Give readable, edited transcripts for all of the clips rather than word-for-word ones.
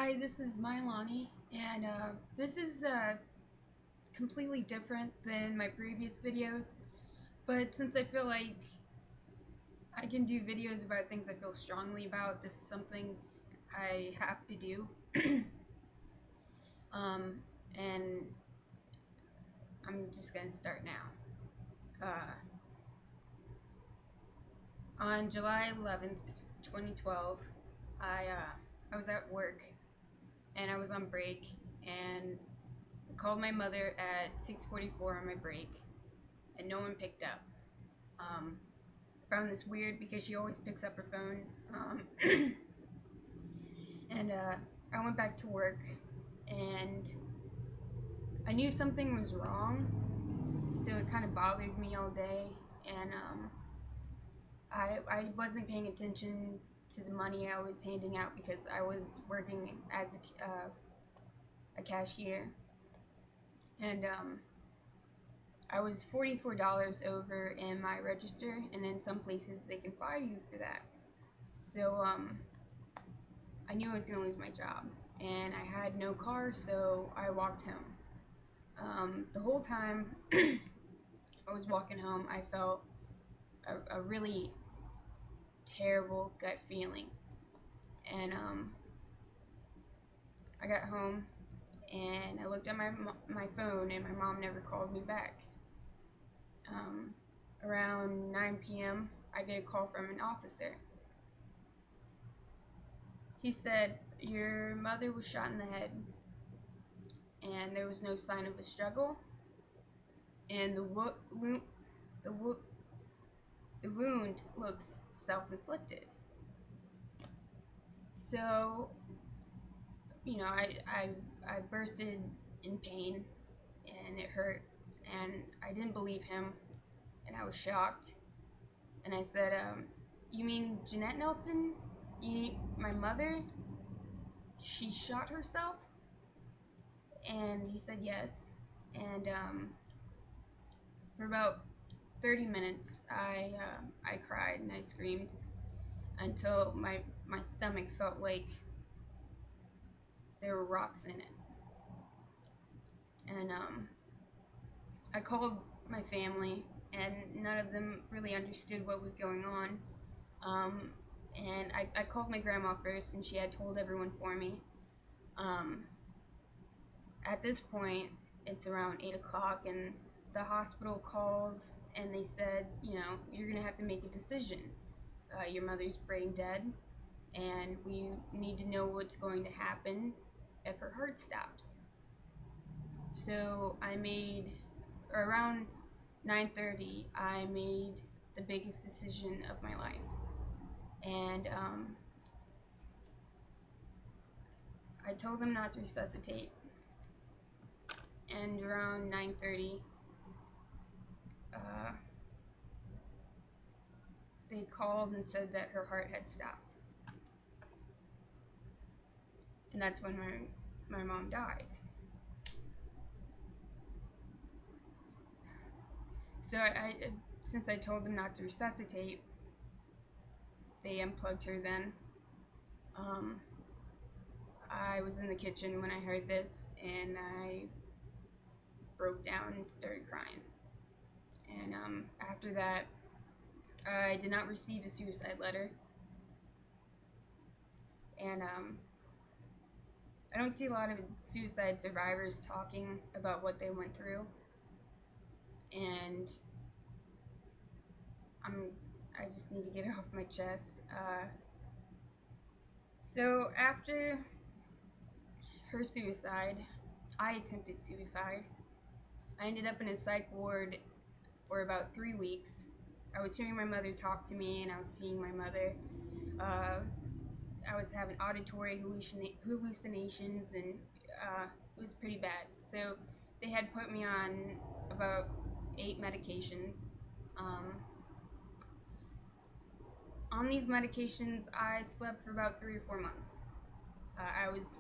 Hi, this is Mylani, and this is completely different than my previous videos, but since I feel like I can do videos about things I feel strongly about, this is something I have to do. um, and I'm just gonna start now. On July 11th, 2012, I was at work, and I was on break, and I called my mother at 6:44 on my break, and no one picked up. I found this weird because she always picks up her phone. And I went back to work, and I knew something was wrong, so it kind of bothered me all day. And I wasn't paying attention to the money I was handing out because I was working as a cashier, and I was $44 over in my register, and in some places they can fire you for that. So I knew I was going to lose my job, and I had no car, so I walked home. The whole time I was walking home, I felt a really terrible gut feeling, and I got home and I looked at my phone, and my mom never called me back. Um, Around 9 p.m., I get a call from an officer. He said, "Your mother was shot in the head, and there was no sign of a struggle, and the the wound looks self-inflicted." So, I bursted in pain, and it hurt, and I didn't believe him, and I was shocked. And I said, "You mean Jeanette Nelson? My mother? She shot herself?" And he said yes. And for about 30 minutes, I cried and I screamed until my stomach felt like there were rocks in it. And I called my family, and none of them really understood what was going on. And I called my grandma first, and she had told everyone for me. Um, at this point, it's around 8 o'clock, and the hospital calls, and they said, you're going to have to make a decision. Your mother's brain dead, and we need to know what's going to happen if her heart stops. So around 9:30, I made the biggest decision of my life. And I told them not to resuscitate. And around 9:30, uh, they called and said that her heart had stopped. And that's when my mom died. So since I told them not to resuscitate, they unplugged her then. I was in the kitchen when I heard this, and I broke down and started crying. And after that, I did not receive a suicide letter. And I don't see a lot of suicide survivors talking about what they went through. And I just need to get it off my chest. So after her suicide, I attempted suicide. I ended up in a psych ward for about 3 weeks. I was hearing my mother talk to me, and I was seeing my mother. I was having auditory hallucinations, and it was pretty bad. So they had put me on about 8 medications. On these medications, I slept for about 3 or 4 months. I was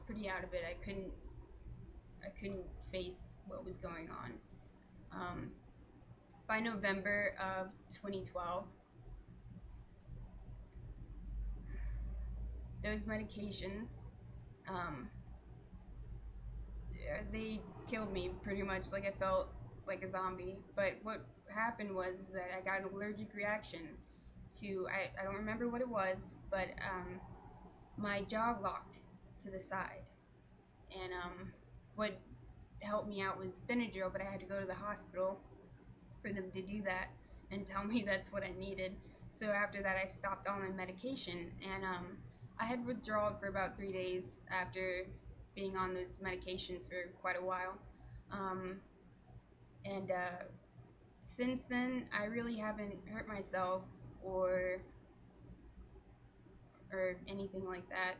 pretty out of it. I couldn't face what was going on. By November of 2012, those medications Um, they killed me pretty much. Like I felt like a zombie. But what happened was that I got an allergic reaction to I don't remember what it was, but my jaw locked to the side, and what helped me out was Benadryl, but I had to go to the hospital for them to do that and tell me that's what I needed. So after that, I stopped all my medication, and I had withdrawal for about 3 days after being on those medications for quite a while. Um, and since then, I really haven't hurt myself or or anything like that.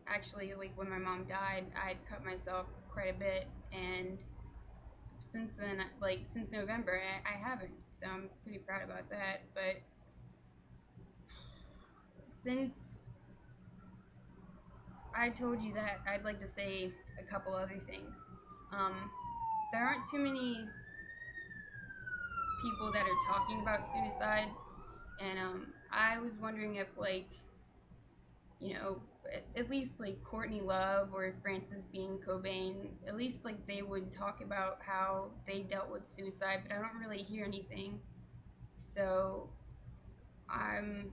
Actually, like when my mom died, I'd cut myself quite a bit, and since then, like since November, I haven't. So I'm pretty proud about that. But since I told you that, I'd like to say a couple other things. Um, there aren't too many people that are talking about suicide, and I was wondering if, like, you know, at least like Courtney Love or Frances Bean Cobain, at least like they would talk about how they dealt with suicide, but I don't really hear anything. So I'm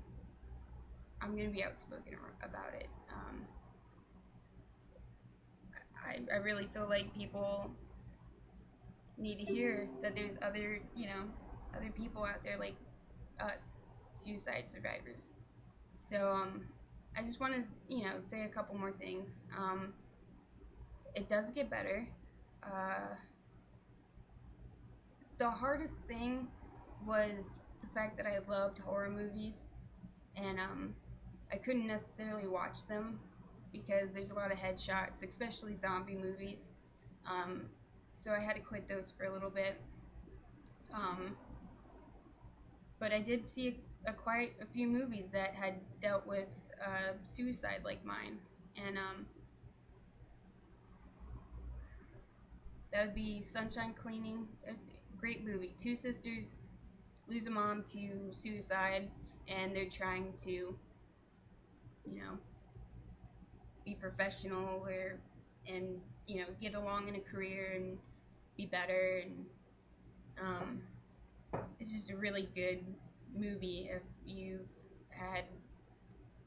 I'm gonna be outspoken about it. I really feel like people need to hear that there's other, other people out there like us, suicide survivors. So I just want to, say a couple more things. It does get better. Uh, the hardest thing was the fact that I loved horror movies, and I couldn't necessarily watch them because there's a lot of headshots, especially zombie movies. Um, so I had to quit those for a little bit. Um, but I did see quite a few movies that had dealt with suicide like mine, and that would be Sunshine Cleaning, a great movie. Two sisters lose a mom to suicide, and they're trying to, be professional and get along in a career and be better, and um, it's just a really good movie if you've had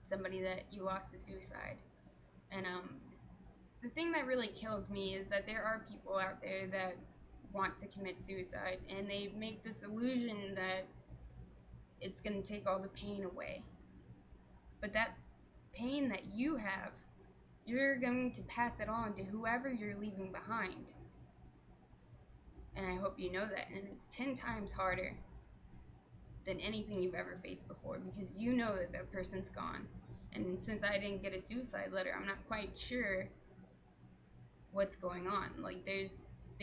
somebody that you lost to suicide. And the thing that really kills me is that there are people out there that want to commit suicide, and they make this illusion that it's going to take all the pain away. But that pain that you have, you're going to pass it on to whoever you're leaving behind. And I hope you know that. And it's 10 times harder than anything you've ever faced before, because you know that that person's gone. And since I didn't get a suicide letter, I'm not quite sure what's going on. Like they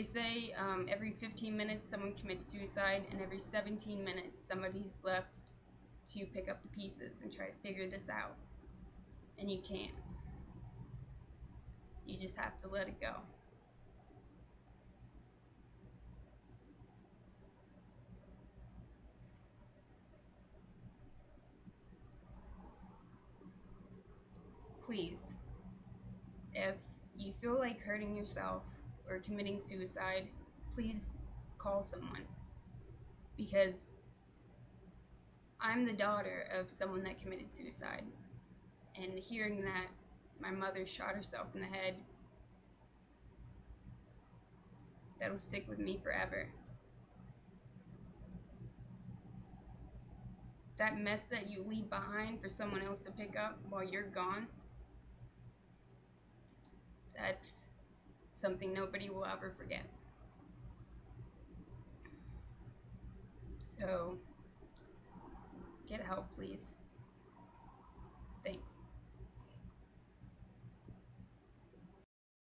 say every 15 minutes someone commits suicide, and every 17 minutes somebody's left to pick up the pieces and try to figure this out. And you can't. You just have to let it go. Please, if you feel like hurting yourself or committing suicide, please call someone, because I'm the daughter of someone that committed suicide, and hearing that my mother shot herself in the head, that'll stick with me forever. That mess that you leave behind for someone else to pick up while you're gone, that's something nobody will ever forget. So get help, please. Thanks.